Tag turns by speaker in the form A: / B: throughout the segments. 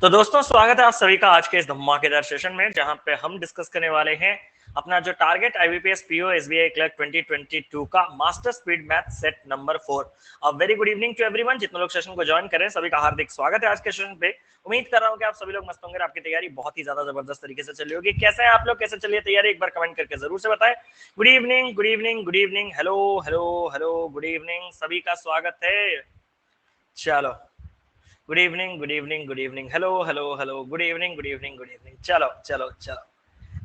A: तो दोस्तों स्वागत है आप सभी का आज के इस धमाकेदार सेशन में जहां पे हम डिस्कस करने वाले हैं अपना जो target IBPS PO SBI clerk 2022 का master speed math set number 4। अब very good evening to everyone. जितने लोग सेशन को ज्वाइन कर रहे हैं सभी का हार्दिक स्वागत है आज के सेशन पे। उम्मीद कर रहा हूं कि आप सभी लोग मस्त होंगे, आपकी तैयारी बहुत ही ज्यादा जबरदस्त तरीके से चल रही होगी। कैसे है आप लोग, कैसे चलिए तैयारी, एक बार कमेंट करके जरूर से बताएं। Good evening, good evening, good evening, hello hello hello, good evening, सभी का स्वागत है। चलो, good evening, good evening, good evening, hello hello hello, good evening, good evening, good evening. चलो चलो चलो,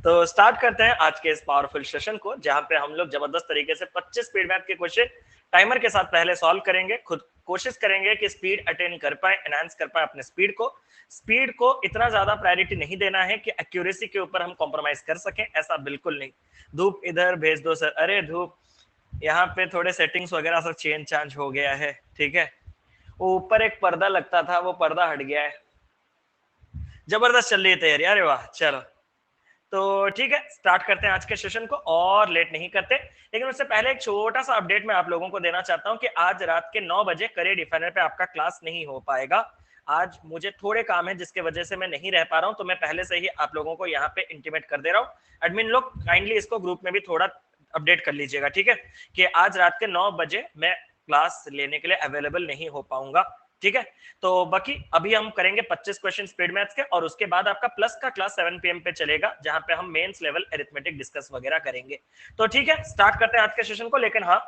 A: तो स्टार्ट करते हैं आज के इस पावरफुल सेशन को जहां पे हम लोग जबरदस्त तरीके से 25 स्पीड मैथ के क्वेश्चन टाइमर के साथ पहले सॉल्व करेंगे। खुद कोशिश करेंगे कि स्पीड अटेन कर पाए, एनहांस कर पाए अपने स्पीड को इतना ज्यादा प्रायोरिटी नहीं देना है कि एक्यूरेसी के ऊपर हम कॉम्प्रोमाइज कर सकें, ऐसा बिल्कुल नहीं। धूप इधर भेज दो सर। अरे धूप, यहाँ पे थोड़े सेटिंग्स वगैरह सब चेंज चांज हो गया है, ठीक है। वो ऊपर एक पर्दा लगता था, वो पर्दा हट गया है। जबरदस्त चल रही है तैयारी, अरे वाह। चलो तो ठीक है, स्टार्ट करते हैं आज के सेशन को और लेट नहीं करते। लेकिन उससे पहले एक छोटा सा अपडेट मैं आप लोगों को देना चाहता हूं कि आज रात के 9 बजे करियर डिफाइनर पे आपका क्लास नहीं हो पाएगा। आज मुझे थोड़े काम है जिसके वजह से मैं नहीं रह पा रहा हूं, तो मैं पहले से ही आप लोगों को यहाँ पे इंटीमेट कर दे रहा हूँ। एडमिन लोग काइंडली इसको ग्रुप में भी थोड़ा अपडेट कर लीजिएगा, ठीक है, कि आज रात के 9 बजे मैं क्लास लेने के लिए अवेलेबल नहीं हो पाऊंगा, ठीक है। तो बाकी अभी हम करेंगे 25 क्वेश्चन स्पीड मैथ्स के और उसके बाद आपका प्लस का क्लास 7 पीएम पे चलेगा जहां पे हम मेंस लेवल अरिथमेटिक डिस्कस वगैरह करेंगे। तो ठीक है, स्टार्ट करते हैं आज के सेशन को। लेकिन हाँ,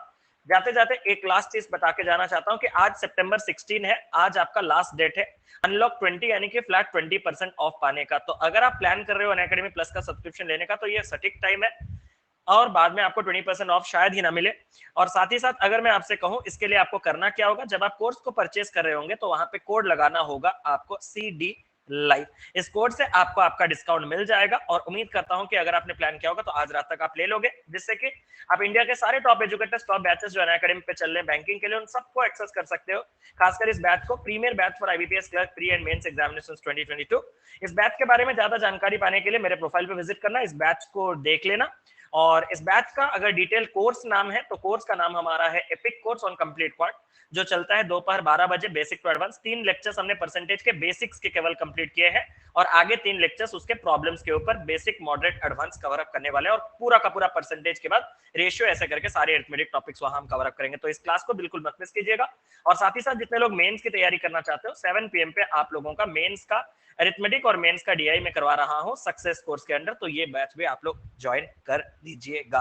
A: जाते जाते एक लास्ट चीज बता के जाना चाहता हूं कि आज सितंबर 16 है, आज आपका लास्ट डेट है अनलॉक 20 यानी कि फ्लैट 20% ऑफ पाने का। तो अगर आप प्लान कर रहे हो अनअकैडमी प्लस का सब्सक्रिप्शन लेने का तो ये सटीक टाइम है और बाद में आपको 20% ऑफ शायद ही ना मिले। और साथ ही साथ अगर मैं आपसे कहूं इसके लिए आपको करना क्या होगा, जब आप कोर्स को परचेस कर रहे होंगे तो वहां पे कोड लगाना होगा आपको CD लाइव। इस कोड से आपको आपका डिस्काउंट मिल जाएगा और उम्मीद करता हूं कि अगर आपने प्लान किया होगा तो आज रात तक आप ले लोगे, जिससे कि आप इंडिया के सारे टॉप एजुकेटर्स, टॉप बैचेस जो अनअकैडमी पे चल रहे हैं बैंकिंग के लिए, उन सबको एक्सेस कर सकते हो। खासकर इस बैच को, premier batch for IBPS clerk pre and mains examinations 2022। इस बैच के बारे में ज्यादा जानकारी पाने के लिए मेरे प्रोफाइल पे विजिट करना, इस बैच को देख लेना। और इस बैच का अगर डिटेल कोर्स नाम है तो कोर्स का नाम हमारा है epic course on complete quant, जो चलता है दोपहर 12 बजे बेसिक टू एडवांस। 3 लेक्चर्स हमने परसेंटेज के बेसिक्स के केवल कंप्लीट किए हैं और आगे 3 लेक्चर्स उसके प्रॉब्लम्स के ऊपर basic moderate advance cover up करने वाले हैं। और पूरा का पूरा परसेंटेज के बाद रेशियो ऐसे करके सारे अरिथमेटिक टॉपिक्स वहां हम कवर अप करेंगे। तो इस क्लास को बिल्कुल मत मिस कीजिएगा। और साथ ही साथ जितने लोग मेंस की तैयारी करना चाहते हो, 7 पीएम पे आप लोगों का मेंस का अरिथमेटिक और मेंस का डीआई में करवा रहा हूं सक्सेस कोर्स के अंडर, तो ये बैच भी आप लोग ज्वाइन कर दीजिएगा।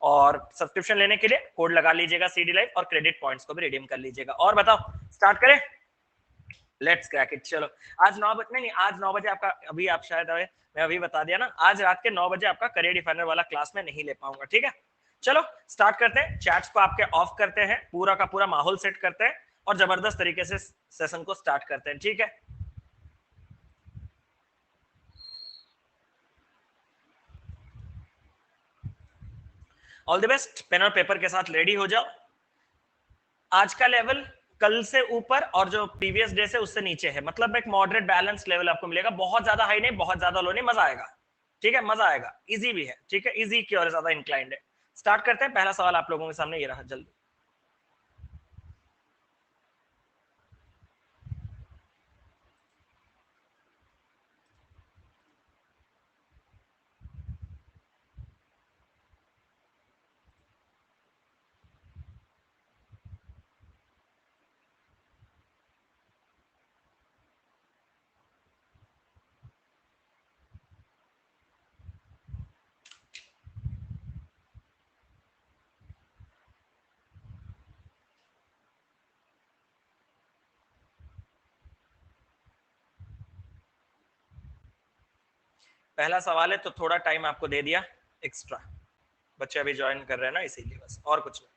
A: और सब्सक्रिप्शन लेने के लिए कोड लगा लीजिएगा CD लाइव और क्रेडिट पॉइंट्स को भी रिडीम कर लीजिएगा। और बताओ, स्टार्ट करें? Let's crack it. चलो, आज 9 बजे नहीं, आज 9 बजे आपका, अभी आप शायद आए, मैं अभी बता दिया ना, आज रात के 9 बजे आपका करियर डिफाइनर वाला क्लास में नहीं ले पाऊंगा, ठीक है। चलो स्टार्ट करते हैं, चैट्स को आपके ऑफ करते हैं, पूरा का पूरा माहौल सेट करते हैं और जबरदस्त तरीके से सेशन को स्टार्ट करते हैं, ठीक है। ऑल द बेस्ट, पेन और पेपर के साथ रेडी हो जाओ। आज का लेवल कल से ऊपर और जो प्रीवियस डे से उससे नीचे है, मतलब एक मॉडरेट बैलेंस लेवल आपको मिलेगा। बहुत ज्यादा हाई नहीं, बहुत ज्यादा लो नहीं, मजा आएगा, ठीक है, मजा आएगा। इजी भी है, ठीक है, इजी की और ज्यादा इंक्लाइंड है। स्टार्ट करते हैं। पहला सवाल आप लोगों के सामने ये रहा, जल्दी। पहला सवाल है तो थोड़ा टाइम आपको दे दिया एक्स्ट्रा, बच्चे अभी ज्वाइन कर रहे हैं ना, इसीलिए बस, और कुछ नहीं।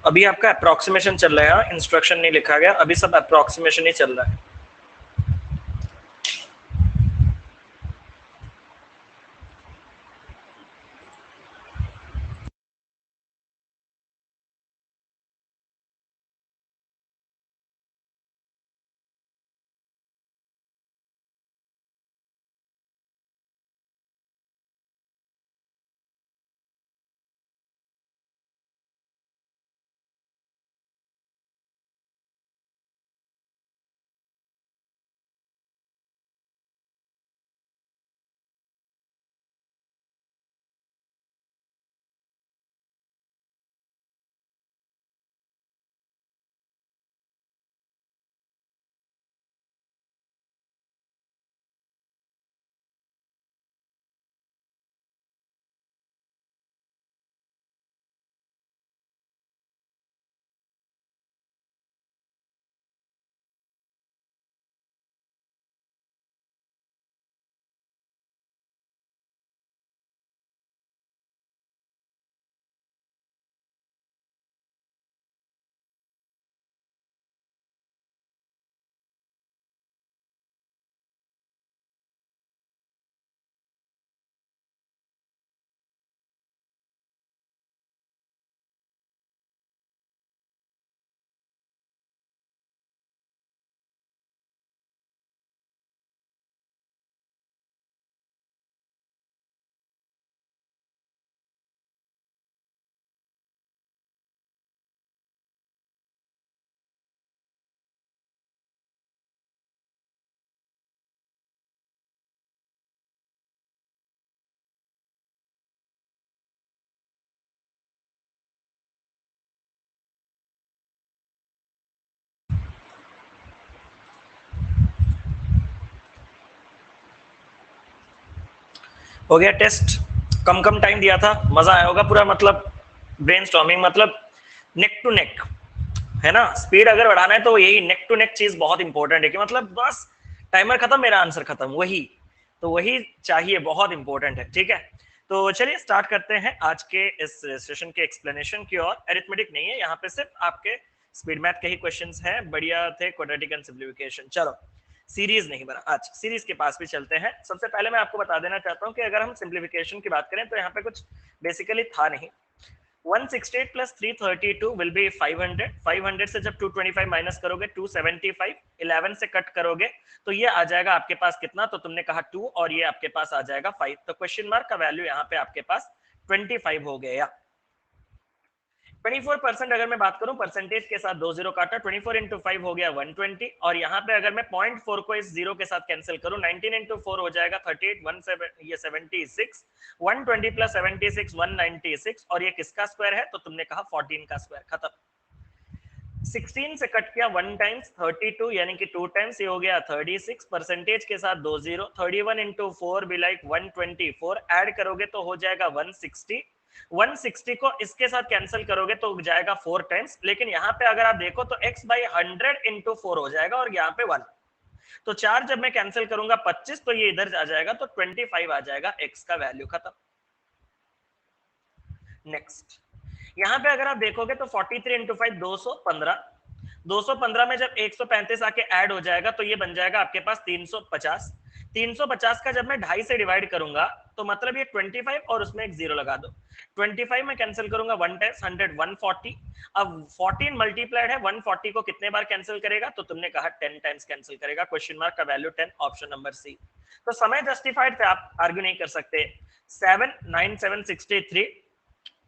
A: अभी आपका अप्रोक्सीमेशन चल रहा है, इंस्ट्रक्शन नहीं लिखा गया, अभी सब अप्रोक्सीमेशन ही चल रहा है। हो गया टेस्ट, कम कम टाइम दिया था, मजा आया होगा पूरा, मतलब ब्रेनस्टॉर्मिंग, मतलब नेक टू नेक है ना। स्पीड अगर बढ़ाना है तो यही नेक टू नेक चीज बहुत इंपॉर्टेंट है, कि मतलब बस टाइमर खत्म मेरा आंसर खत्म, वही तो वही चाहिए, बहुत इंपॉर्टेंट है। ठीक है, तो चलिए स्टार्ट करते हैं आज के इस सेशन के एक्सप्लेनेशन की ओर। अरिथमेटिक नहीं है यहाँ पे, सिर्फ आपके स्पीड मैथ के ही क्वेश्चंस हैं, बढ़िया थे, क्वाड्रेटिक एंड सिंप्लीफिकेशन। चलो सीरीज नहीं बना, आज सीरीज के पास भी चलते हैं। सबसे पहले मैं आपको बता देना चाहता हूं कि अगर हम सिंप्लीफिकेशन की बात करें तो यहाँ पे कुछ बेसिकली था नहीं। 168 प्लस 332 विल बी 500। 500 से जब 225 माइनस करोगे 275, 11 से कट करोगे तो ये आ जाएगा आपके पास कितना, तो तुमने कहा 2 और ये आपके पास आ जाएगा 5, तो क्वेश्चन मार्क का वैल्यू यहाँ पे आपके पास 25 हो गया। 24% अगर मैं बात करूं परसेंटेज के साथ, 2 जीरो काटा, 24 इंटू 5 हो गया 120, और यहाँ पे अगर मैं 0.4 को इस जीरो के साथ कैंसिल करूं, 19 इंटू 4 हो जाएगा 38, 17 ये 76, 120 प्लस 76 196, और ये किसका स्क्वायर है, तो तुमने कहा 14 का स्क्वायर, खत्म। 16 से कट किया 1 टाइम्स 32 यानी कि 2 टाइम्स, ये हो गया 36, परसेंटेज के साथ 2 जीरो, 31 इंटू 4 भी लाइक 124, ऐड करोगे तो हो जाएगा 160, 160 को इसके साथ कैंसिल करोगे तो जाएगा 4 टाइम्स, लेकिन यहाँ पे अगर आप देखो तो x बाई 100 इंटू 4 हो जाएगा, और यहाँ पे 1, तो 4 जब मैं कैंसिल करूंगा 25, तो ये इधर आ जाएगा, तो 25 आ जाएगा, x का वैल्यू खत्म। नेक्स्ट, यहाँ पे अगर आप देखोगे तो 43 इंटू 5 215, 215 में जब 135 आके ऐड हो जाएगा तो ये बन जाएगा आपके पास 350, 350 का जब मैं 2.5 से डिवाइड करूंगा तो मतलब ये 25 और उसमें एक जीरो लगा दो, 25 में कैंसिल करूंगा 1 टाइम्स 100 140, अब 14 मल्टीप्लाइड है 140 को कितने बार कैंसिल करेगा, तो तुमने कहा 10 टाइम्स कैंसिल करेगा, क्वेश्चन मार्क का वैल्यू 10, ऑप्शन नंबर सी। तो समय जस्टिफाइड थे, आप आर्ग्यू नहीं कर सकते। 7 9 7 63,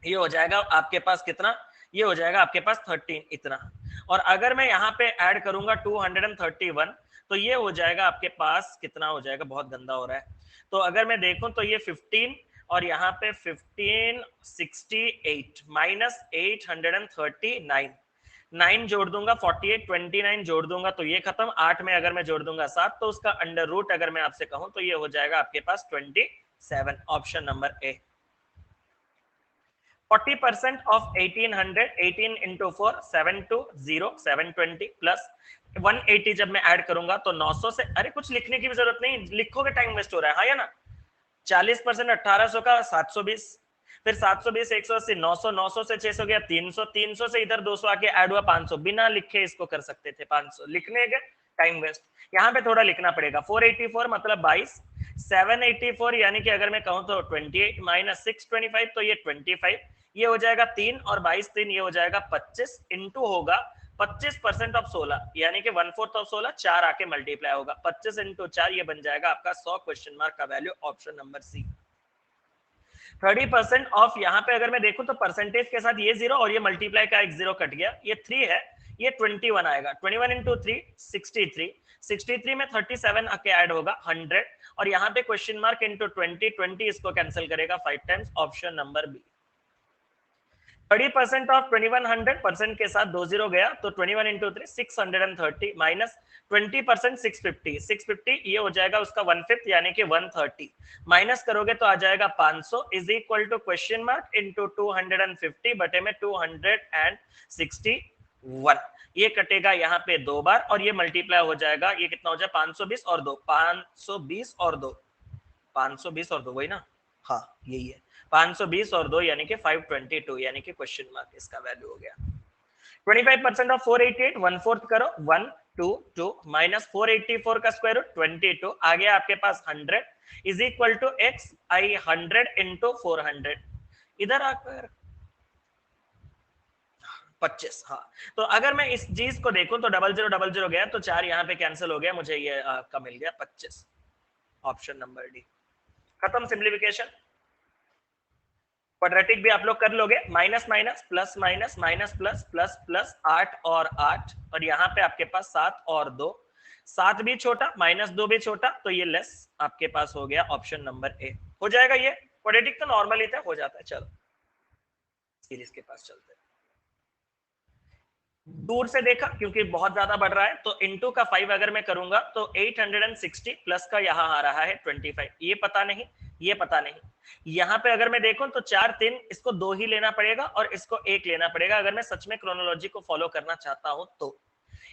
A: ये हो जाएगा आपके पास कितना, ये हो जाएगा आपके पास 13 इतना, और अगर मैं यहाँ पे ऐड करूंगा 231 तो ये हो जाएगा आपके पास कितना हो जाएगा, बहुत गंदा हो रहा है, तो अगर मैं देखूं तो ये 15 और यहाँ पे 1568 माइनस 839, 9 जोड़ दूंगा 48, 29 जोड़ दूंगा तो ये खत्म, 8 में अगर मैं जोड़ दूंगा 7 तो उसका अंडर रूट अगर मैं आपसे कहूं तो ये हो जाएगा आपके पास 27, option number A. 40% of 1800, 18 into 4 720, 720 plus 180 जब मैं ऐड करूंगा तो 900 से, अरे कुछ लिखने की भी जरूरत नहीं, लिखोगे टाइम वेस्ट हो रहा है, हाँ या ना। 40% 1800 का 720, फिर 720 180 900 900 से 600 गया 300 300 से इधर 200 आके ऐड हुआ 500 बिना लिखे इसको कर सकते थे 500 लिखने के टाइम वेस्ट यहाँ पे थोड़ा लिखना पड़ेगा 484 मतलब 22 784 यानी कि अगर मैं कहूँ तो 28 माइनस 625 तो ये 25 ये हो जाएगा 3 और 22 3 ये हो जाएगा 25 इंटू होगा 25% ऑफ 16 यानी कि 1/4 ऑफ 16 4 आके मल्टीप्लाई होगा 25 इंटू 4 ये बन जाएगा आपका 100 क्वेश्चन मार्क का value option number C 30% of यहाँ पे अगर मैं देखूं तो परसेंटेज के साथ ये 0 और ये मल्टीप्लाई का एक 0 कट गया ये 3 है ये 21 आएगा 21 इंटू 3 63 में 37 आके ऐड होगा 100 और यहाँ पे क्वेश्चन मार्क इंटू 20 इसको कैंसिल करेगा 5 times option number B 30% of 2100% के साथ 20 गया तो 21 इंटू 3 630 माइनस 20% 650 ये हो जाएगा उसका 1/5 यानी कि 130 माइनस करोगे तो आ जाएगा 500 is equal to question mark into 250 बटे में 261 ये कटेगा यहाँ पे 2 बार और ये मल्टीप्लाई हो जाएगा ये कितना हो जाएगा 520 और 2 520 और 2 520 और 2 वही ना हाँ यही है 520 और 2 यानी कि 522 यानी कि क्वेश्चन मार्क इसका वैल्यू हो गया 25% ऑफ 488 1/4 करो 122 माइनस 484 का स्क्वायर रूट 22 आ गया आपके पास 100 is equal to x I 100 into 400 इधर आकर 25 हाँ तो अगर मैं इस चीज को देखूं तो 0000 गया तो 4 यहाँ पे कैंसिल हो गया मुझे ये का मिल गया 25 ऑप्शन नंबर डी खत्म सिंप्लीफिकेशन क्वाड्रेटिक भी आप लोग कर लोगे minus minus plus minus minus plus plus plus 8 और यहाँ पे आपके पास 7 और 2 7 भी छोटा माइनस 2 भी छोटा तो ये लेस आपके पास हो गया ऑप्शन नंबर ए हो जाएगा ये क्वाड्रेटिक तो नॉर्मल ही था हो जाता है चलो सीरीज के पास चलते हैं दूर से देखा क्योंकि बहुत ज्यादा बढ़ रहा है तो इनटू का 5 अगर मैं करूंगा तो 860 प्लस का यहाँ आ रहा है 25 ये पता नहीं ये पता नहीं यहाँ पे अगर मैं देखूं तो 4 3 इसको 2 ही लेना पड़ेगा और इसको 1 लेना पड़ेगा अगर मैं सच में क्रोनोलॉजी को फॉलो करना चाहता हूं तो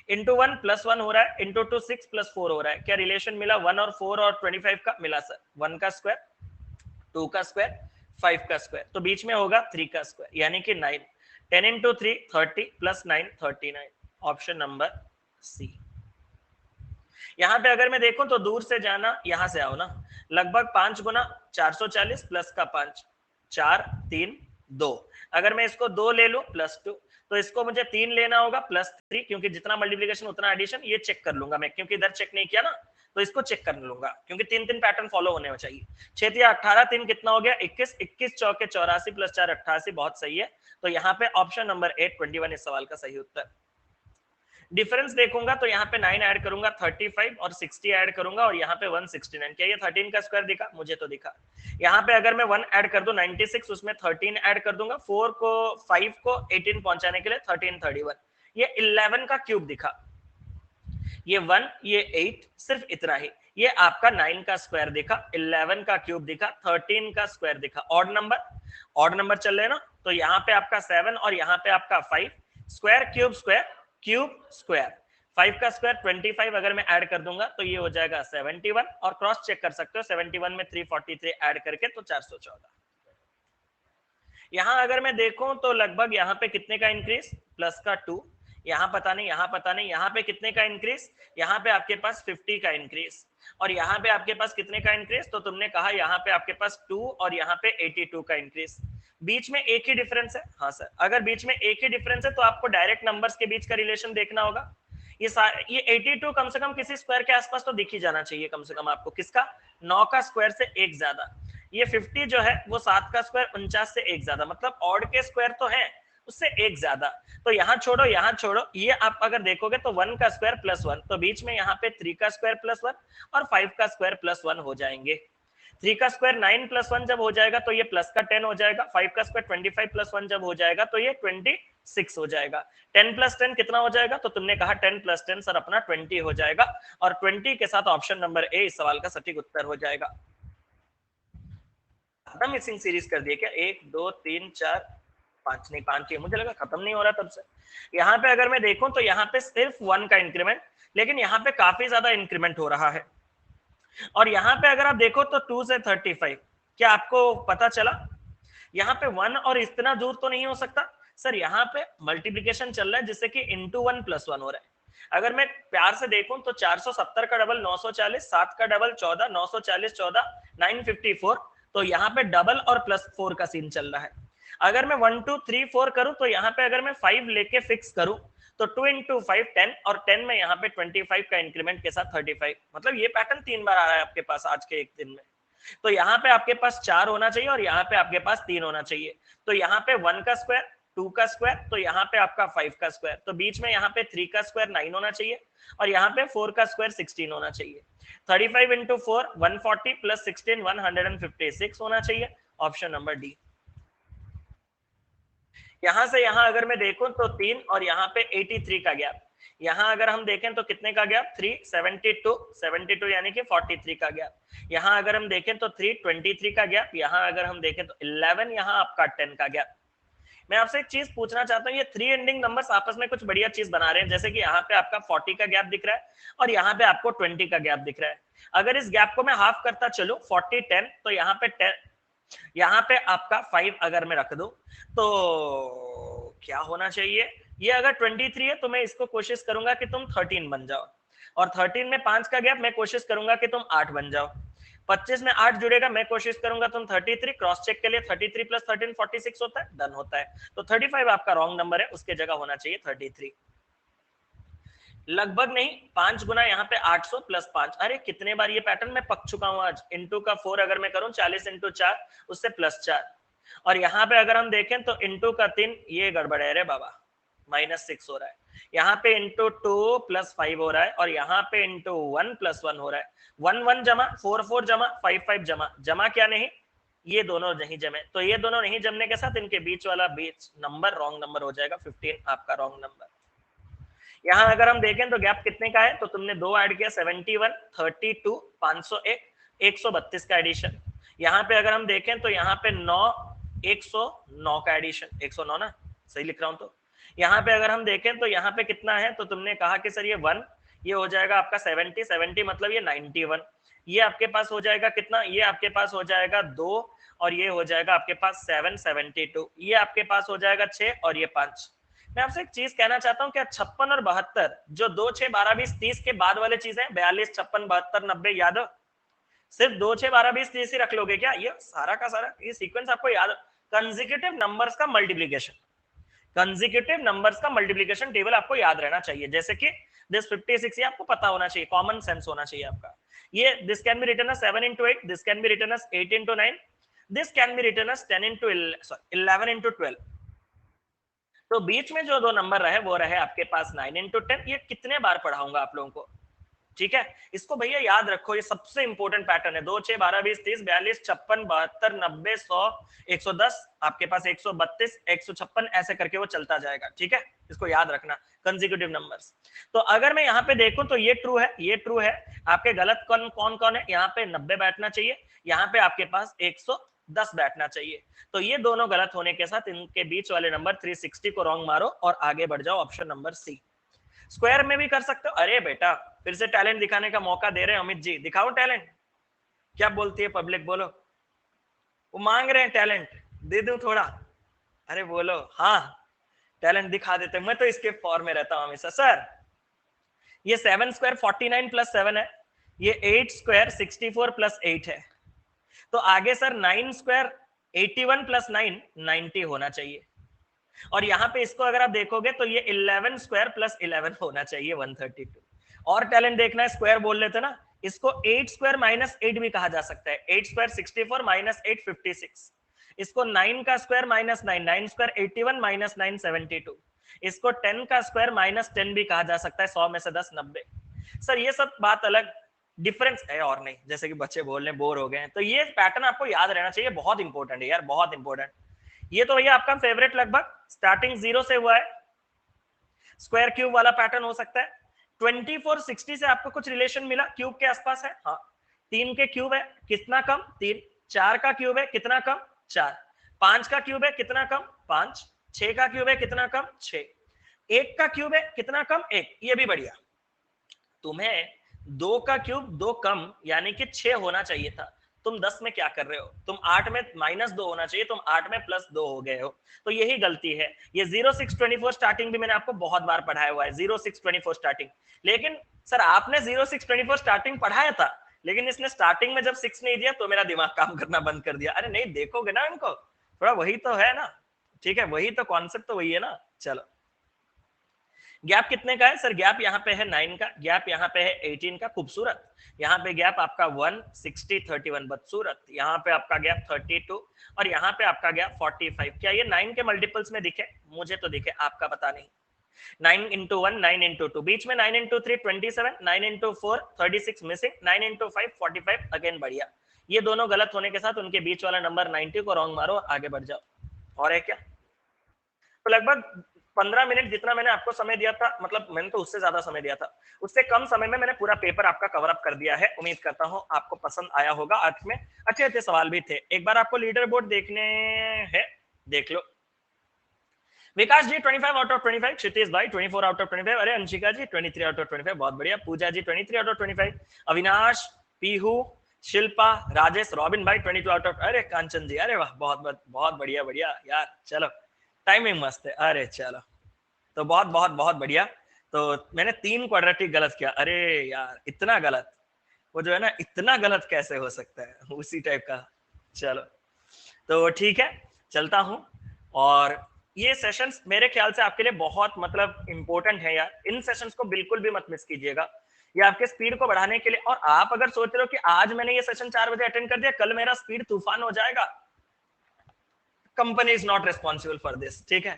A: इंटू 1 प्लस 1 हो रहा है इंटू 2 6 प्लस 4 हो रहा है क्या रिलेशन मिला 1 और 4 और 25 का मिला सर 1 का स्क्वायर 2 का स्क्वायर 5 का स्क्वायर तो बीच में होगा 3 का स्क्वायर यानी कि 9 10 into 3 30 plus 9 39 ऑप्शन नंबर सी यहाँ पे अगर मैं देखूं तो दूर से जाना यहां से आओ ना लगभग 5 गुना 440 प्लस का 5 4 3 2 अगर मैं इसको 2 ले लूं प्लस 2 तो इसको मुझे 3 लेना होगा प्लस 3 क्योंकि जितना मल्टीप्लिकेशन उतना एडिशन ये चेक कर लूंगा मैं क्योंकि इधर चेक नहीं किया ना तो इसको चेक कर लूंगा क्योंकि 3 पैटर्न फॉलो होने चाहिए 6 या 18 3 कितना हो गया 21 21 चौके 84 प्लस 4 88 बहुत सही है तो यहाँ पे ऑप्शन नंबर 8 21 इस सवाल का सही उत्तर डिफरेंस देखूंगा तो यहाँ पे 9 ऐड करूंगा 35 और 60 ऐड करूंगा और यहाँ पे 169 क्या ये 13 का स्क्वायर दिखा मुझे तो दिखा यहाँ पे अगर मैं 1 ऐड कर दूं 96 उसमें 13 ऐड कर दूंगा 4 को 5 को 18 पहुंचाने के लिए 13 31 ये 11 का क्यूब दिखा ये 1 ये 8 सिर्फ इतना ही ये आपका 9 का स्क्वायर दिखा 11 का क्यूब दिखा 13 का स्क्वायर दिखा ऑड नंबर चल रहे ना तो यहाँ पे आपका 7 और यहाँ पे आपका 5 स्क्वायर क्यूब स्क्वायर 5 का स्क्वायर 25 अगर मैं ऐड कर दूंगा तो ये हो जाएगा 71 और क्रॉस चेक कर सकते हो 71 में 343 ऐड करके तो 414 यहाँ अगर मैं देखूं तो लगभग यहाँ पे कितने का इंक्रीज प्लस का 2 यहाँ पता नहीं यहाँ पे कितने का इंक्रीज यहाँ पे आपके पास 50 का इंक्रीज और यहाँ पे आपके पास कितने का इंक्रीज तो तुमने कहा यहाँ पे आपके पास 2 और यहाँ पे 82 का इंक्रीज बीच में एक ही डिफरेंस है हाँ सर अगर बीच में एक ही डिफरेंस है तो आपको डायरेक्ट नंबर्स के बीच का रिलेशन देखना होगा ये 82 कम से कम किसी स्क्वायर के आसपास तो दिख ही जाना चाहिए कम से कम आपको किसका 9 का स्क्वायर से एक ज्यादा ये 50 जो है वो 7 का स्क्वायर 49 से एक ज्यादा मतलब ऑड के स्क्वायर तो है उससे एक ज्यादा तो यहाँ छोड़ो ये आप अगर देखोगे तो 1 का स्क्वायर प्लस 1 तो बीच में यहाँ पे 3 का स्क्वायर प्लस 1 और 5 का स्क्वायर प्लस 1 हो जाएंगे 3 का स्क्वायर 9 प्लस 1 जब हो जाएगा तो ये प्लस का 10 हो जाएगा 5 का स्क्वायर 25 प्लस 1 जब हो जाएगा तो ये 26 हो जाएगा 10 प्लस 10 कितना हो जाएगा तो तुमने कहा 10 प्लस 10 सर अपना 20 हो जाएगा और 20 के साथ ऑप्शन नंबर ए इस सवाल का सटीक उत्तर हो जाएगा मिसिंग सीरीज कर दिए क्या 1 2 3 4 5 नहीं 5 ही मुझे लगा खत्म नहीं हो रहा तब से यहाँ पे अगर मैं देखूं तो यहाँ पे सिर्फ 1 का इंक्रीमेंट लेकिन यहाँ पे काफी ज्यादा इंक्रीमेंट हो रहा है और यहाँ पे अगर आप देखो तो 2 से 35 क्या आपको पता चला यहाँ पे 1 और इतना दूर तो नहीं हो सकता सर, यहाँ पे मल्टीप्लीकेशन चल रहा है जिससे कि इंटू 1 प्लस 1 हो रहा है। अगर मैं प्यार से देखूं तो 470 का डबल 940, 7 का डबल 14, 940 14 954, तो यहाँ पे डबल और प्लस 4 का सीन चल रहा है। अगर मैं 1 2 3 4 करूं तो यहाँ पे अगर मैं 5 लेके फिक्स करूं तो 2 इंटू 5 10, और 10 में यहाँ पे 25 का इंक्रीमेंट के साथ 35, मतलब ये पैटर्न 3 बार आ रहा है आपके पास आज के एक दिन में। तो यहाँ पे आपके पास 4 होना चाहिए और यहाँ पे आपके पास 3 होना चाहिए। तो यहाँ पे 1 का स्क्वायर, 2 का स्क्वायर, तो यहाँ पे आपका 5 का स्क्वायर, तो बीच में यहाँ पे 3 का स्क्वायर 9 होना चाहिए और यहाँ पे 4 का स्क्वायर 16 होना चाहिए। 35 इंटू 4 140 प्लस 16 156 होना चाहिए, ऑप्शन नंबर डी। यहां से यहां अगर मैं देखूं तो 3 और यहाँ पे 83 का गैप, यहाँ अगर हम देखें तो कितने का गैप 3 72 यानी कि 43 का गैप। यहाँ अगर हम देखें तो 3 23 का गैप, यहाँ अगर हम देखें तो 11, यहाँ आपका 10 का गैप। मैं आपसे एक चीज पूछना चाहता हूँ, ये 3 एंडिंग नंबर्स आपस में कुछ बढ़िया चीज बना रहे हैं, जैसे कि यहाँ पे आपका 40 का गैप दिख रहा है और यहाँ पे आपको 20 का गैप दिख रहा है। अगर इस गैप को मैं हाफ करता चलूं 40 10, तो यहाँ पे 10, यहाँ पे आपका 5 अगर मैं रख दूं तो क्या होना चाहिए, ये अगर 23 है तो मैं इसको कोशिश करूंगा कि तुम 13 बन जाओ, और 13 में 5 का गैप, मैं कोशिश करूंगा कि तुम 8 बन जाओ। 25 में 8 जुड़ेगा, मैं कोशिश करूंगा तुम 33, क्रॉस चेक के लिए 33 प्लस 13 46 होता है, डन होता है। तो 35 आपका रॉन्ग नंबर है, उसके जगह होना चाहिए 33। लगभग नहीं, 5 गुना यहाँ पे 800 प्लस 5, अरे कितने बार ये पैटर्न मैं पक चुका हूं आज। इंटू का 4 अगर मैं करूं 40 इंटू 4 उससे प्लस 4, और यहाँ पे अगर हम देखें तो इंटू का 3, ये गड़बड़ है रे बाबा, -6 हो रहा है। यहाँ पे इंटू 2 प्लस 5 हो रहा है, और यहाँ पे इंटू 1 प्लस 1 हो रहा है। 1 1 जमा, 4 4 जमा, 5 5 जमा, जमा क्या नहीं, ये दोनों नहीं जमे, तो ये दोनों नहीं जमने के साथ इनके बीच वाला बीच नंबर रॉन्ग नंबर हो जाएगा, 15 आपका रॉन्ग नंबर। यहाँ अगर हम देखें तो गैप कितने का है, तो तुमने 2 ऐड किया, 71 32 501 132 का एडिशन। यहाँ पे अगर हम देखें तो यहाँ पे 9 109 का एडिशन, 109 ना, सही लिख रहा हूं। तो यहाँ पे अगर हम देखें तो यहाँ पे कितना है, तो तुमने कहा कि सर ये 1, ये हो जाएगा आपका 70 मतलब ये 91, ये आपके पास हो जाएगा कितना, ये आपके पास हो जाएगा 2, और ये हो जाएगा आपके पास 7 72, ये आपके पास हो जाएगा 6 और ये 5। मैं आपसे एक चीज कहना चाहता हूँ, क्या 56 और 72 जो 2 6 12 20 30 के बाद वाले चीज है, 42 56 72 90 याद हो, सिर्फ 2 6 12 20 30 ही रख लोगे क्या, ये सारा का सारा ये सीक्वेंस आपको याद, कंसेक्यूटिव नंबर्स का मल्टीप्लिकेशन, कंसेक्यूटिव नंबर्स का मल्टीप्लिकेशन टेबल आपको याद रहना चाहिए, जैसे कि दिस 56 ये आपको पता होना चाहिए, कॉमन सेंस होना चाहिए आपका। ये this can be written as 7 into 8, this can be written as 8 into 9, this can be written as 10 into 11 into 12। तो बीच में जो दो नंबर रहे वो रहे आपके पास 9 into 10। ये कितने बार पढ़ाऊंगा आप लोगों को, ठीक है, इसको भैया याद रखो, ये सबसे इंपॉर्टेंट पैटर्न है। 2 6 12 20 30 42 56 72 90 100 110, आपके पास 132 156 ऐसे करके वो चलता जाएगा, ठीक है, इसको याद रखना, कंसेक्यूटिव नंबर्स। तो अगर मैं यहाँ पे देखूं तो ये ट्रू है, ये ट्रू है, आपके गलत कौन कौन है, यहाँ पे 90 बैठना चाहिए, यहाँ पे आपके पास 110 बैठना चाहिए। तो ये दोनों गलत होने के साथ इनके बीच वाले नंबर 360 को रॉन्ग मारो और आगे बढ़ जाओ, ऑप्शन नंबर सी। स्क्वायर में भी कर सकते हो, अरे बेटा फिर से टैलेंट दिखाने का मौका दे रहे हैं अमित जी, दिखाओ टैलेंट, क्या बोलती है पब्लिक, बोलो, वो मांग रहे हैं टैलेंट, दे दूं थोड़ा, अरे बोलो हाँ, टैलेंट दिखा देते, मैं तो इसके फॉर्म में रहता हूं हमेशा। सर ये 7 स्क्वायर 49 प्लस 7 है, ये 8 स्क्वायर 64 प्लस 8 है, तो आगे सर 9 स्क्वायर 81 प्लस 9 90 होना चाहिए, और यहाँ पे इसको अगर आप देखोगे तो ये 11 स्क्वायर प्लस 11 होना चाहिए 132। और टैलेंट देखना है, स्क्वायर बोल लेते ना, इसको 8 स्क्वायर माइनस 8 भी कहा जा सकता है, 8 स्क्वायर 64 माइनस 8 56, इसको 9 का स्क्वायर माइनस 9 9 स्क्वायर 81 माइनस 9 72, इसको 10 का स्क्वायर माइनस 10 भी कहा जा सकता है, 100 में से 10 90। सर ये सब बात अलग, डिफरेंस है और नहीं, जैसे कि बच्चे बोल रहे बोर हो गए हैं, तो ये पैटर्न आपको याद रहना चाहिए, बहुत इंपॉर्टेंट है यार, बहुत इंपॉर्टेंट। ये तो भैया आपका फेवरेट लगभग स्टार्टिंग 0 से हुआ है, स्क्वायर क्यूब वाला पैटर्न हो सकता है। 24 60 से आपको कुछ रिलेशन मिला, क्यूब के आसपास है, हाँ 3 के क्यूब है कितना कम 3, 4 का क्यूब है कितना कम 4, 5 का क्यूब है कितना कम 5, 6 का क्यूब है कितना कम 6, 1 का क्यूब है कितना कम 1, ये भी बढ़िया। तुम्हें 2 का क्यूब 2 कम यानी कि 6 होना चाहिए था, तुम 10 में क्या कर रहे हो, तुम 8 में -2 होना चाहिए, तुम 8 में +2 हो गए हो। तो यही गलती है। ये 0624 स्टार्टिंग भी मैंने आपको बहुत बार पढ़ाया हुआ है, 0624 स्टार्टिंग। लेकिन सर आपने 0624 स्टार्टिंग पढ़ाया था, लेकिन इसने स्टार्टिंग में जब 6 नहीं दिया तो मेरा दिमाग काम करना बंद कर दिया। अरे नहीं, देखोगे ना इनको, थोड़ा वही तो है ना, ठीक है, वही तो कॉन्सेप्ट तो वही है ना। चलो, गैप कितने का है सर? गैप यहाँ पे है 9 का, गैप यहाँ पे है 18 का, खूबसूरत। यहाँ पे गैप आपका 160 31 बदसूरत। यहाँ पे आपका गैप 32 और यहाँ पे आपका गैप 45। क्या ये 9 के मल्टीपल्स में दिखे? मुझे तो दिखे, आपका पता नहीं। 9 into 1 9 into 2, बीच में 9 into 3 27, 9 into 4 36 missing, 9 into 5 45। Again बढ़िया। ये दोनों गलत होने के साथ उनके बीच वाला नंबर 90 को रॉन्ग मारो, आगे बढ़ जाओ। और है क्या? तो लगभग 15 मिनट जितना मैंने आपको समय दिया था, मतलब मैंने तो उससे ज्यादा समय दिया था, उससे कम समय में मैंने पूरा पेपर आपका कवर अप कर दिया है। उम्मीद करता हूं आपको पसंद आया होगा। आज में अच्छे अच्छे सवाल भी थे। एक बार आपको लीडर बोर्ड देखने हैं, देख लो। विकास जी 25 आउट ऑफ 25, क्षितिज भाई 24 आउट ऑफ 25, अरे अंशिका जी 23 आउट ऑफ 25, बहुत बढ़िया। पूजा जी 23 out of 25, Avinash, Pihu, Shilpa, Rajesh, robin भाई 22 आउट ऑफ, अरे कांचन जी, अरे वाह, बहुत बहुत बढ़िया बढ़िया यार। चलो, टाइमिंग मस्त है, अरे चलो, तो बहुत बहुत बहुत बढ़िया। तो मैंने 3 क्वाड्रेटिक गलत किया, अरे यार इतना गलत, वो जो है ना, इतना गलत कैसे हो सकता है, उसी टाइप का। चलो, तो ठीक है, चलता हूं। और ये सेशंस मेरे ख्याल से आपके लिए बहुत मतलब इंपॉर्टेंट है यार। इन सेशंस को बिल्कुल भी मत मिस कीजिएगा। ये आपके स्पीड को बढ़ाने के लिए, और आप अगर सोच रहे हो कि आज मैंने ये सेशन 4 बजे अटेंड कर दिया, कल मेरा स्पीड तूफान हो जाएगा, company is not responsible for this, ठीक है।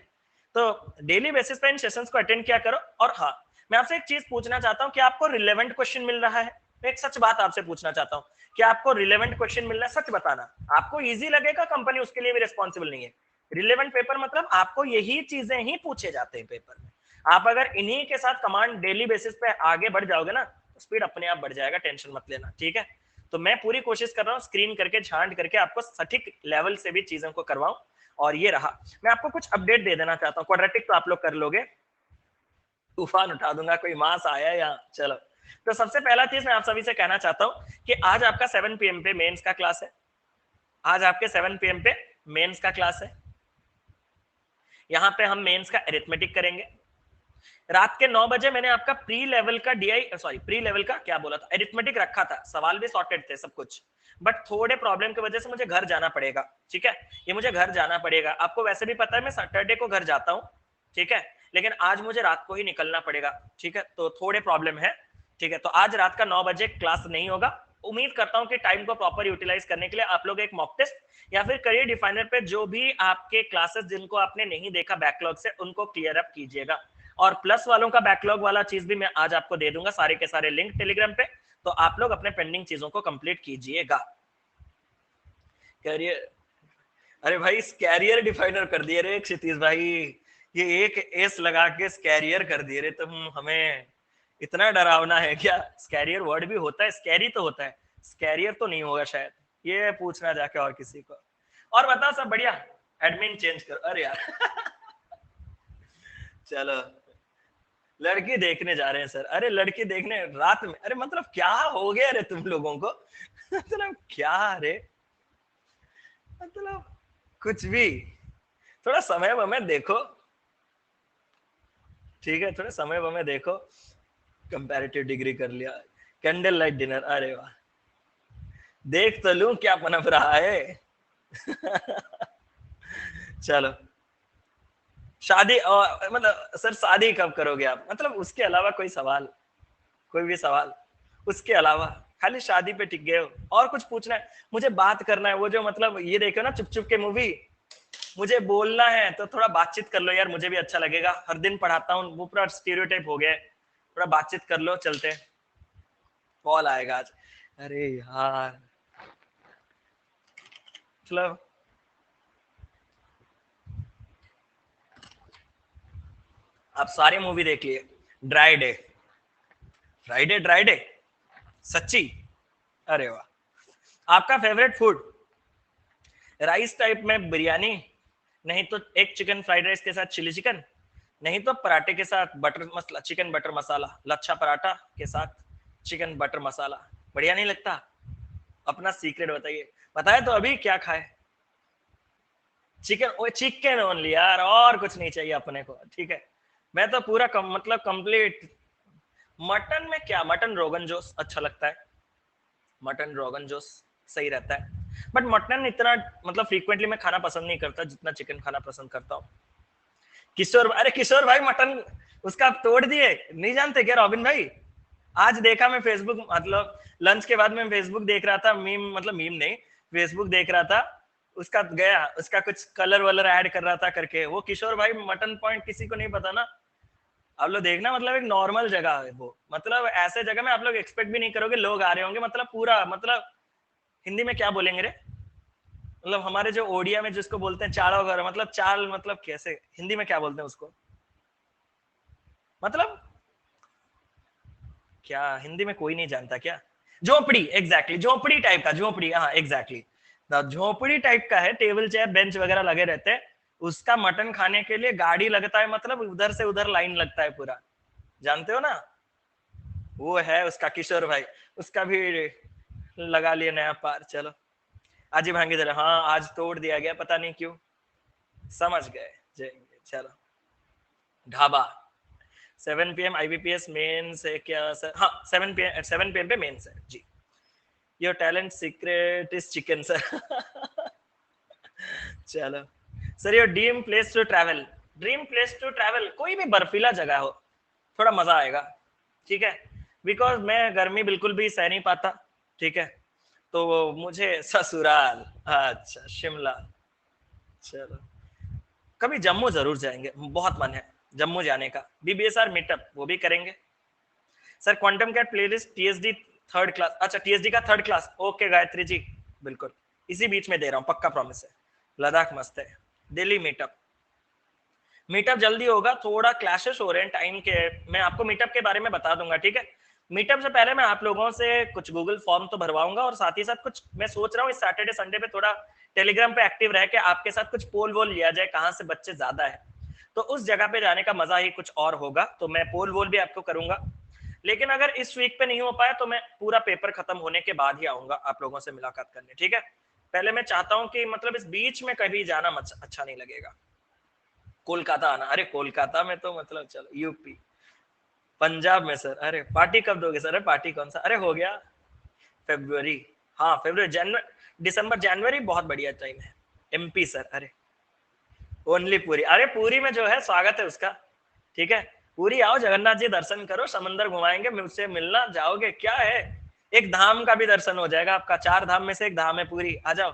A: तो डेली बेसिस पे इन सेशंस को अटेंड किया करो। और हाँ, मैं आपसे एक चीज पूछना चाहता हूँ कि आपको रिलेवेंट क्वेश्चन मिल रहा है? मैं एक सच बात आपसे पूछना चाहता हूँ कि आपको रिलेवेंट क्वेश्चन मिल रहा है? सच बताना। आपको इजी लगेगा, कंपनी उसके लिए भी रिस्पॉन्सिबल नहीं है। रिलेवेंट पेपर मतलब आपको यही चीजें ही पूछे जाते हैं पेपर में। आप अगर इन्हीं के साथ कमांड डेली बेसिस पे आगे बढ़ जाओगे ना, तो स्पीड अपने आप बढ़ जाएगा, टेंशन मत लेना, ठीक है। तो मैं पूरी कोशिश कर रहा हूँ स्क्रीन करके, छांट करके आपको सटीक लेवल से भी चीजों को करवाऊं। और ये रहा, मैं आपको कुछ अपडेट दे देना चाहता हूँ। क्वाड्रेटिक तो आप लोग कर लोगे, तूफान उठा दूंगा, कोई मास आया या। चलो, तो सबसे पहला चीज मैं आप सभी से कहना चाहता हूँ कि आज आपका 7 PM पे मेंस का क्लास है। आज आपके 7 PM पे मेंस का क्लास है। यहाँ पे हम मेंस का अरिथमेटिक करेंगे। रात के 9 बजे मैंने आपका प्री लेवल का प्री लेवल का क्या बोला था, अरिथमेटिक रखा था। सवाल भी सॉर्टेड थे सब कुछ, बट थोड़े प्रॉब्लम की वजह से मुझे घर जाना पड़ेगा, ठीक है। ये मुझे घर जाना पड़ेगा, आपको वैसे भी पता है मैं सैटरडे को घर जाता हूँ, ठीक है, लेकिन आज मुझे रात को ही निकलना पड़ेगा, ठीक है। तो थोड़े प्रॉब्लम है, ठीक है। तो आज रात का 9 बजे क्लास नहीं होगा। उम्मीद करता हूँ कि टाइम को प्रॉपर यूटिलाइज करने के लिए आप लोग एक मॉक टेस्ट या फिर करियर डिफाइनर पे जो भी आपके क्लासेस जिनको आपने नहीं देखा बैकलॉग से, उनको क्लियर अप कीजिएगा। और प्लस वालों का बैकलॉग वाला चीज भी मैं आज आपको दे दूंगा, सारे के सारे लिंक टेलीग्राम पे। तो आप लोग अपने पेंडिंग चीजों को कंप्लीट कीजिएगा। करियर, अरे भाई कैरियर डिफाइनर कर दिए रे क्षितिज भाई, ये एक एस लगा के कैरियर कर दिए रे तुम हमें। इतना डरावना है क्या? कैरियर वर्ड भी होता है, स्कैरी तो होता है, कैरियर तो नहीं होगा शायद। ये पूछना जाके और किसी को। और बताओ सब बढ़िया? एडमिन चेंज करो, अरे यार चलो, लड़की देखने जा रहे हैं सर। अरे लड़की देखने रात में? अरे मतलब क्या हो गया रे तुम लोगों को मतलब क्या रे, मतलब कुछ भी। थोड़ा समय वमय देखो, ठीक है, थोड़ा समय वमय देखो। कंपैरेटिव डिग्री कर लिया, कैंडल लाइट डिनर, अरे वाह, देख तो लूं क्या पनप रहा है चलो, शादी मतलब सर शादी कब करोगे आप? मतलब उसके अलावा कोई सवाल, कोई भी सवाल उसके अलावा? खाली शादी पे टिक गए हो? और कुछ पूछना है? मुझे बात करना है, वो जो मतलब ये देखो ना चुप चुप के मूवी, मुझे बोलना है तो थोड़ा बातचीत कर लो यार, मुझे भी अच्छा लगेगा। हर दिन पढ़ाता हूँ, वो पूरा स्टीरियोटाइप हो गया है। थोड़ा बातचीत कर लो, चलते हैं। कॉल आएगा आज, अरे यार, मतलब आप सारी मूवी देख लिए? Dry day, Friday, dry day, सच्ची? अरे वाह। आपका फेवरेट फूड? राइस टाइप में बिरयानी, नहीं तो एक चिकन फ्राइड राइस के साथ चिली चिकन, नहीं तो पराठे के साथ बटर मसाला, चिकन बटर मसाला, लच्छा पराठा के साथ चिकन बटर मसाला, बढ़िया नहीं लगता? अपना सीक्रेट बताइए, बताए तो अभी क्या खाए? चिकन, ओ चिकन ओनली यार, और कुछ नहीं चाहिए अपने को, ठीक है। मैं तो पूरा मतलब कंप्लीट। मटन में क्या, मटन रोगन जोश अच्छा लगता है, मटन रोगन जोश सही रहता है। बट मटन इतना मतलब फ्रीक्वेंटली मैं खाना पसंद नहीं करता जितना चिकन खाना पसंद करता हूँ। किशोर, अरे किशोर भाई मटन उसका आप तोड़ दिए, नहीं जानते क्या रॉबिन भाई? आज देखा मैं फेसबुक, मतलब लंच के बाद मैं फेसबुक देख रहा था, मीम मतलब मीम नहीं, फेसबुक देख रहा था, उसका गया उसका कुछ कलर वलर ऐड कर रहा था करके, वो किशोर भाई मटन पॉइंट किसी को नहीं पता ना। आप लोग देखना, मतलब एक नॉर्मल जगह है वो, मतलब ऐसे जगह में आप लोग एक्सपेक्ट भी नहीं करोगे लोग आ रहे होंगे, मतलब पूरा मतलब हिंदी में क्या बोलेंगे रे, मतलब हमारे जो ओडिया में जिसको बोलते हैं चाड़ा वगैरह, मतलब चाल, मतलब कैसे हिंदी में क्या बोलते हैं उसको, मतलब क्या हिंदी में कोई नहीं जानता क्या? झोपड़ी, एग्जैक्टली झोपड़ी टाइप का, झोपड़ी, हाँ एग्जैक्टली, झोपड़ी टाइप का है, टेबल चेयर बेंच वगैरह लगे रहते हैं। उसका मटन खाने के लिए गाड़ी लगता है, मतलब उधर से उधर लाइन लगता है पूरा, जानते हो ना? वो है उसका किशोर भाई, उसका भी लगा लिया नया पार। चलो आज ही भांगी जरा, हाँ आज तोड़ दिया गया, पता नहीं क्यों, समझ गए जाएंगे। चलो ढाबा, 7 PM IBPS मेंस है क्या सर? हाँ 7 PM पे मेंस है जी। Your talent secret is chicken sir. चलो sir, your dream place to travel, dream place to travel कोई भी बर्फीला जगह हो, थोड़ा मजा आएगा, ठीक है। बिकॉज मैं गर्मी बिल्कुल भी सह नहीं पाता, ठीक है, तो मुझे ससुराल, अच्छा शिमला, चलो कभी जम्मू जरूर जाएंगे, बहुत मन है जम्मू जाने का, BBSR मीटअप वो भी करेंगे। Sir quantum cat playlist TSD third class, अच्छा TSD का third class, okay Gayatri ji, बिल्कुल इसी बीच में दे रहा हूँ, पक्का प्रॉमिस है। लद्दाख मस्त है। दिल्ली मीटअप, मीटअप जल्दी होगा, थोड़ा क्लैशेस हो रहे हैं टाइम के, मैं आपको मीटअप के बारे में बता दूंगा, ठीक है। मीटअप से पहले मैं आप लोगों से कुछ गूगल फॉर्म तो भरवाऊंगा, और साथ ही साथ कुछ मैं सोच रहा हूँ इस सैटरडे संडे पे थोड़ा टेलीग्राम पे एक्टिव रह के आपके साथ कुछ पोल वोल लिया जाए, कहाँ से बच्चे ज्यादा है, तो उस जगह पे जाने का मजा ही कुछ और होगा, तो मैं पोल वोल भी आपको करूंगा। लेकिन अगर इस वीक पे नहीं हो पाया तो मैं पूरा पेपर खत्म होने के बाद ही आऊंगा आप लोगों से मुलाकात करने, ठीक है। पहले मैं चाहता हूँ कि मतलब इस बीच में कभी जाना अच्छा नहीं लगेगा। कोलकाता आना, अरे कोलकाता में तो मतलब चलो, यूपी, पंजाब में सर, अरे पार्टी कब दोगे सर? अरे पार्टी कौन सा, अरे हो गया फेब्रुवरी, हाँ फेब्रुवरी, जनवरी, दिसंबर जनवरी बहुत बढ़िया टाइम है। MP सर, अरे ओनली पूरी, अरे पूरी में जो है स्वागत है उसका, ठीक है। पूरी आओ, जगन्नाथ जी दर्शन करो, समंदर घुमाएंगे, मुझसे मिलना जाओगे क्या है, एक धाम का भी दर्शन हो जाएगा आपका, 4 धाम में से एक धाम है पूरी, आ जाओ।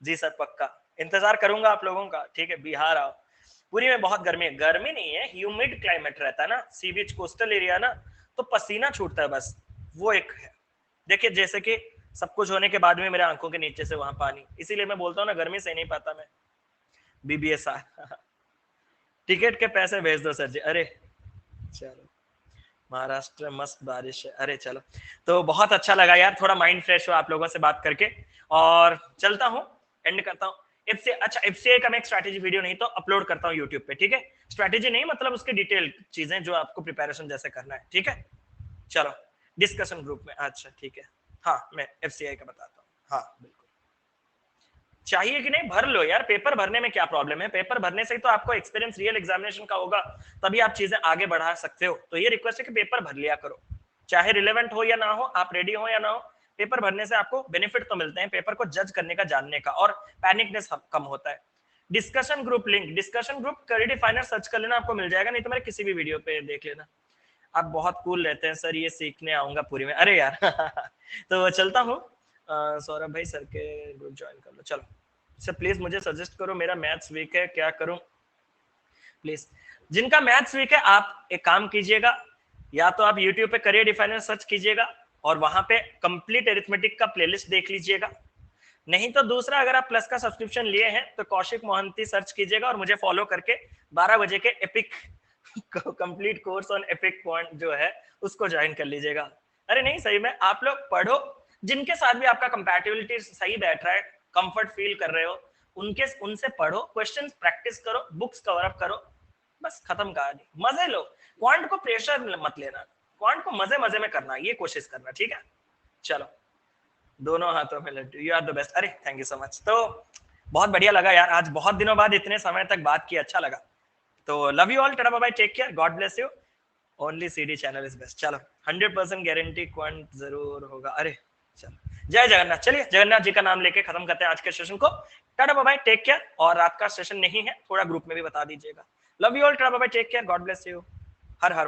A: जी सर पक्का, इंतजार करूंगा आप लोगों का, ठीक है। बिहार आओ, पूरी में बहुत गर्मी है, गर्मी नहीं है, ह्यूमिड क्लाइमेट रहता है ना, सी बीच कोस्टल एरिया ना, तो पसीना छूटता है बस, वो एक है। देखिए जैसे कि सब कुछ होने के बाद में मेरे आंखों के नीचे से वहां पानी, इसीलिए मैं बोलता हूँ ना गर्मी से नहीं पाता मैं। BBSR टिकट के पैसे भेज दो सर जी, अरे चलो महाराष्ट्र मस्त बारिश है, अरे चलो, तो बहुत अच्छा लगा यार, थोड़ा माइंड फ्रेश हुआ आप लोगों से बात करके, और चलता हूँ, एंड करता हूँ। एफसीए, अच्छा एफसीए का मैं एक स्ट्रैटेजी वीडियो नहीं तो अपलोड करता हूँ यूट्यूब पे, ठीक है। स्ट्रैटेजी नहीं मतलब उसके डिटेल चीजें जो आपको प्रिपरेशन जैसे करना है, ठीक है। चलो डिस्कशन ग्रुप में, अच्छा ठीक है, हाँ मैं एफसीआई का बताता हूँ, हाँ बिल्कुल। चाहिए कि नहीं, भर लो यार, पेपर भरने में क्या प्रॉब्लम है, पेपर भरने से ही तो आपको एक्सपीरियंस रियल एग्जामिनेशन का होगा, तभी आप चीजें आगे बढ़ा सकते हो, तो ये रिक्वेस्ट है कि पेपर भर लिया करो, चाहे रिलेवेंट हो या ना हो, आप रेडी हो या ना हो, पेपर भरने से आपको बेनिफिट तो मिलते हैं, पेपर को जज करने का, जानने का, और पैनिकनेस कम होता है। Discussion group link, discussion group credit finance search कर लेना, आपको मिल जाएगा, नहीं तो मेरे किसी भी वीडियो पे देख लेना। आप बहुत कूल रहते हैं सर, ये सीखने आऊंगा पूरी में, अरे यार तो चलता हूँ, सौरभ भाई सर के ग्रुप ज्वाइन कर लो, चलो सर प्लीज मुझे सजेस्ट करो, मेरा मैथ्स वीक है, क्या करूं प्लीज। जिनका मैथ्स वीक है आप एक काम कीजिएगा, या तो आप यूट्यूब पे करियर डिफाइनर सर्च कीजिएगा, और वहां पे कंप्लीट एरिथमेटिक का प्लेलिस्ट देख लीजिएगा, नहीं तो दूसरा अगर आप प्लस का सब्सक्रिप्शन लिए हैं तो कौशिक मोहंती सर्च कीजिएगा, और मुझे फॉलो करके 12 बजे के epic complete course on epic point जो है उसको ज्वाइन कर लीजिएगा। अरे नहीं सही में आप लोग पढ़ो, जिनके साथ भी आपका कंपैटिबिलिटी सही बैठ रहा है, कंफर्ट फील कर रहे हो, उनके उनसे पढ़ो, क्वेश्चंस प्रैक्टिस करो, बुक्स कवर अप करो, बस खत्म कहानी, मजे लो। क्वांट को प्रेशर मत लेना, क्वांट को मजे मजे में करना, ये कोशिश करना, ठीक है। चलो दोनों हाथों में लड्डू, यू आर द बेस्ट। अरे थैंक यू सो मच। तो बहुत बढ़िया लगा यार, आज बहुत दिनों बाद इतने समय तक बात की, अच्छा लगा। तो love you all, tata bye bye, take care, God bless you. Only CD channel is best. चलो 100% गारंटी क्वांट जरूर होगा। अरे चलो, जय जगन्नाथ। चलिए जगन्नाथ जी का नाम लेके खत्म करते हैं आज के सेशन को। Tata bye bye, take care. और रात का सेशन नहीं है, थोड़ा ग्रुप में भी बता दीजिएगा। Love you all, tata bye bye, take care, God bless you. हर हर